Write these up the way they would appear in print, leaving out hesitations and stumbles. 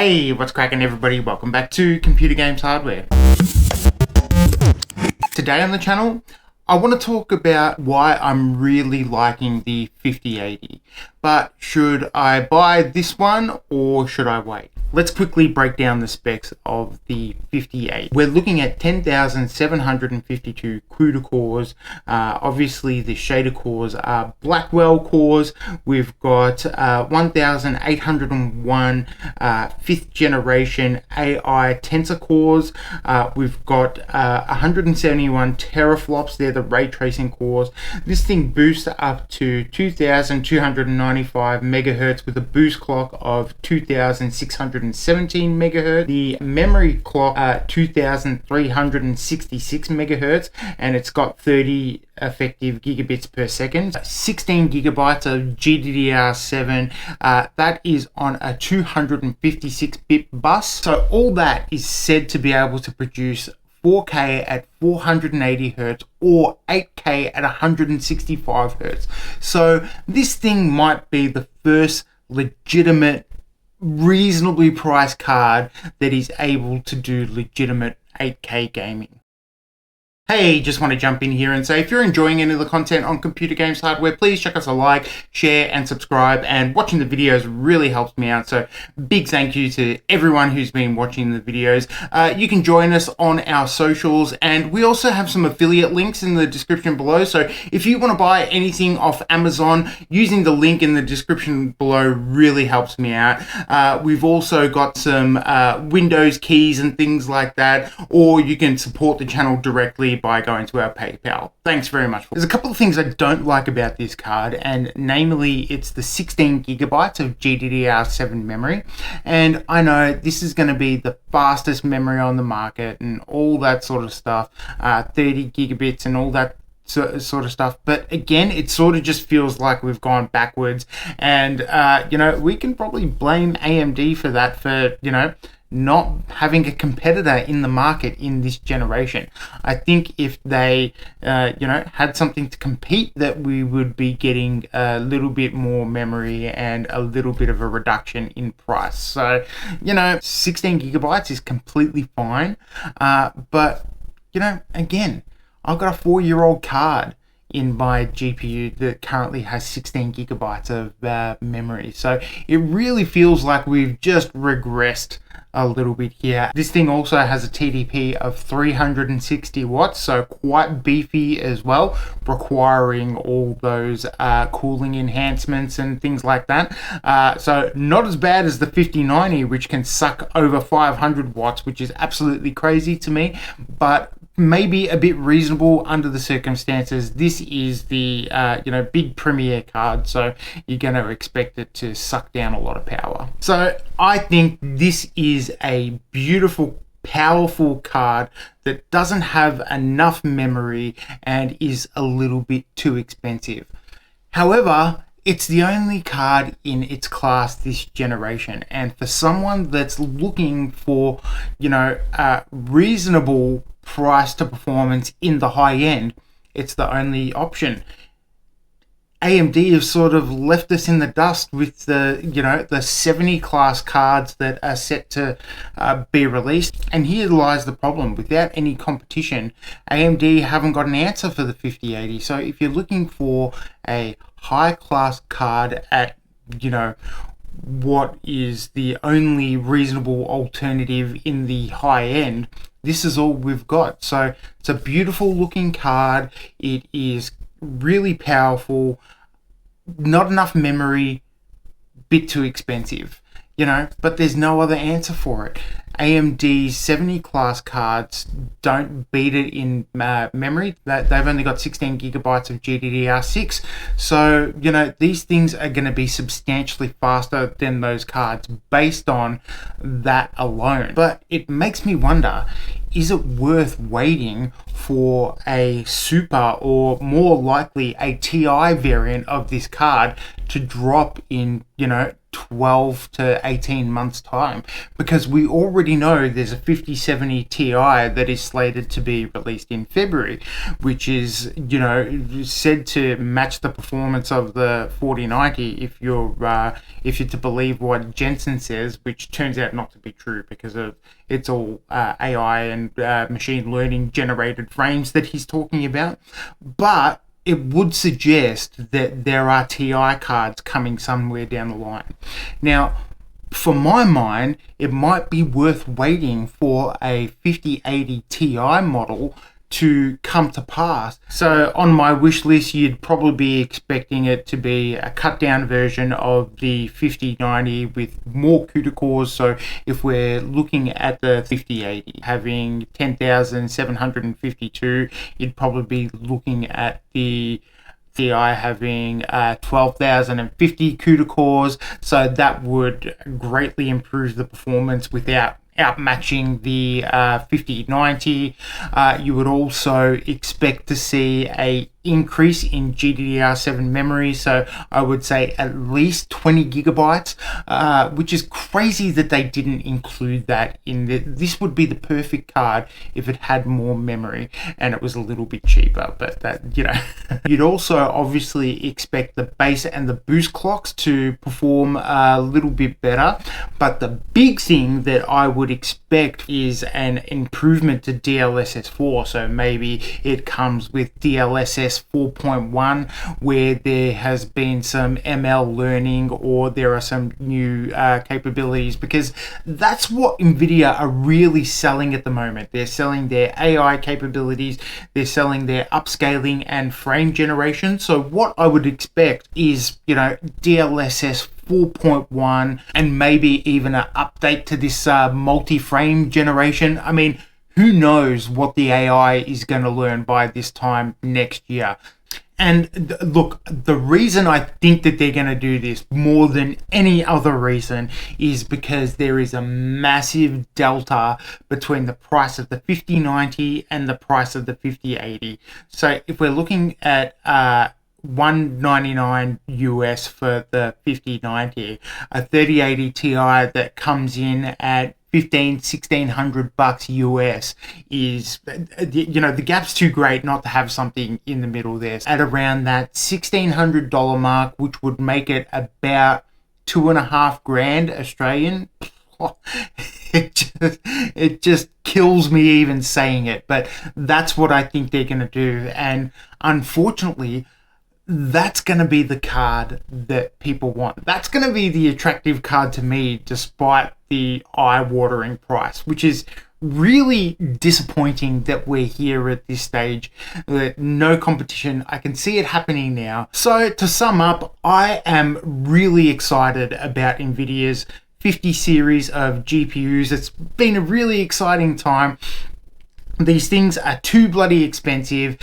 Hey, what's cracking everybody? Welcome back to Computer Games Hardware. Today on the channel, I want to talk about why I'm really liking the 5080. But should I buy this one or should I wait? Let's quickly break down the specs of the 5080. We're looking at 10,752 CUDA cores. Obviously, the shader cores are Blackwell cores. We've got 1,801 fifth generation AI tensor cores. We've got 171 teraflops. They're the ray tracing cores. This thing boosts up to 2,295 megahertz with a boost clock of 2,617 megahertz. The memory clock 2,366 megahertz, and it's got 30 effective gigabits per second. 16 gigabytes of GDDR7. That is on a 256-bit bus. So all that is said to be able to produce 4K at 480 Hz or 8K at 165 Hz. So this thing might be the first legitimate, reasonably priced card that is able to do legitimate 8K gaming. Hey, just want to jump in here and say, if you're enjoying any of the content on Computer Games Hardware, please check us a like, share, and subscribe. And watching the videos really helps me out. So big thank you to everyone who's been watching the videos. You can join us on our socials, and we also have some affiliate links in the description below. So if you want to buy anything off Amazon, using the link in the description below really helps me out. We've also got some Windows keys and things like that, or you can support the channel directly by going to our PayPal. Thanks very much. There's a couple of things I don't like about this card, and namely it's the 16 gigabytes of GDDR7 memory. And I know this is going to be the fastest memory on the market and all that sort of stuff, 30 gigabits and all that sort of stuff, but again, it sort of just feels like we've gone backwards, and we can probably blame AMD for that, for not having a competitor in the market in this generation. I think if they had something to compete, that we would be getting a little bit more memory and a little bit of a reduction in price. So 16 gigabytes is completely fine, but again, I've got a 4-year-old card in my GPU that currently has 16 gigabytes of memory. So it really feels like we've just regressed a little bit here. This thing also has a TDP of 360 watts, so quite beefy as well, requiring all those cooling enhancements and things like that. So not as bad as the 5090, which can suck over 500 watts, which is absolutely crazy to me, but maybe a bit reasonable under the circumstances. This is the big premier card, so you're going to expect it to suck down a lot of power. So I think this is a beautiful, powerful card that doesn't have enough memory and is a little bit too expensive. However, it's the only card in its class this generation, and for someone that's looking for a reasonable price to performance in the high end, it's the only option. AMD have sort of left us in the dust with the 70 class cards that are set to be released, and here lies the problem. Without any competition, AMD haven't got an answer for the 5080. So if you're looking for a high class card at what is the only reasonable alternative in the high end, this is all we've got. So it's a beautiful looking card. It is really powerful, not enough memory, bit too expensive, but there's no other answer for it. AMD's 70 class cards don't beat it in memory. They've only got 16 gigabytes of GDDR6. So, these things are going to be substantially faster than those cards based on that alone. But it makes me wonder, is it worth waiting for a super, or more likely a Ti variant of this card to drop in, 12 to 18 months time, because we already know there's a 5070 Ti that is slated to be released in February, which is, said to match the performance of the 4090 if you're to believe what Jensen says, which turns out not to be true because of it's all AI and machine learning generated frames that he's talking about. But it would suggest that there are Ti cards coming somewhere down the line. Now, for my mind, it might be worth waiting for a 5080 Ti model to come to pass. So on my wish list, you'd probably be expecting it to be a cut down version of the 5090 with more CUDA cores. So if we're looking at the 5080 having 10,752, you'd probably be looking at the Ti having 12,050 CUDA cores. So that would greatly improve the performance without outmatching the 5090. You would also expect to see a increase in GDDR7 memory, so I would say at least 20 gigabytes, which is crazy that they didn't include that in this would be the perfect card if it had more memory and it was a little bit cheaper, but that, You'd also obviously expect the base and the boost clocks to perform a little bit better, but the big thing that I would expect is an improvement to DLSS 4, so maybe it comes with DLSS 4.1 where there has been some ML learning or there are some new capabilities, because that's what Nvidia are really selling at the moment. They're selling their AI capabilities, they're selling their upscaling and frame generation. So what I would expect is, DLSS 4.1 and maybe even an update to this multi-frame generation. I mean, who knows what the AI is going to learn by this time next year. And look, the reason I think that they're going to do this more than any other reason is because there is a massive delta between the price of the 5090 and the price of the 5080. So if we're looking at $199 US for the 5090, a 3080 Ti that comes in at $1,600 US is, the gap's too great not to have something in the middle there. At around that $1,600 mark, which would make it about $2,500 Australian. It just kills me even saying it, but that's what I think they're going to do. And unfortunately, that's going to be the card that people want. That's going to be the attractive card to me, despite the eye-watering price, which is really disappointing that we're here at this stage. No competition. I can see it happening now. So to sum up, I am really excited about Nvidia's 50 series of GPUs. It's been a really exciting time. These things are too bloody expensive.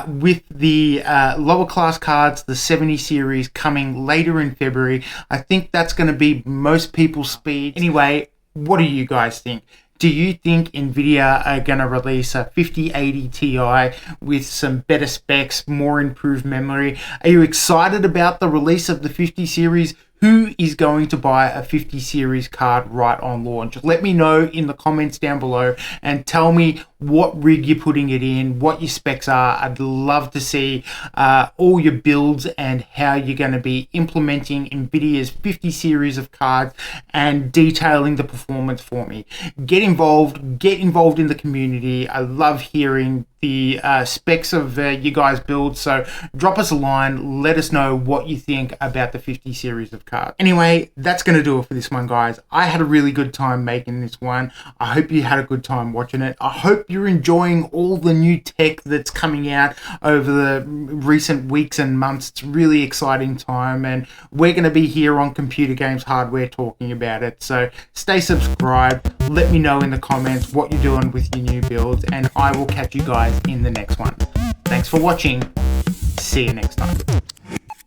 With the lower class cards, the 70 series coming later in February, I think that's going to be most people's speed. Anyway, what do you guys think? Do you think Nvidia are going to release a 5080 Ti with some better specs, more improved memory? Are you excited about the release of the 50 series? Who is going to buy a 50 series card right on launch? Let me know in the comments down below and tell me what rig you're putting it in, what your specs are. I'd love to see all your builds and how you're going to be implementing Nvidia's 50 series of cards and detailing the performance for me. Get involved in the community. I love hearing the specs of you guys' builds, so drop us a line, let us know what you think about the 50 series of cards. Anyway, that's going to do it for this one, guys. I had a really good time making this one. I hope you had a good time watching it. I hope you're enjoying all the new tech that's coming out over the recent weeks and months. It's a really exciting time, and we're going to be here on Computer Games Hardware talking about it. So stay subscribed, let me know in the comments what you're doing with your new builds, and I will catch you guys in the next one. Thanks for watching. See you next time.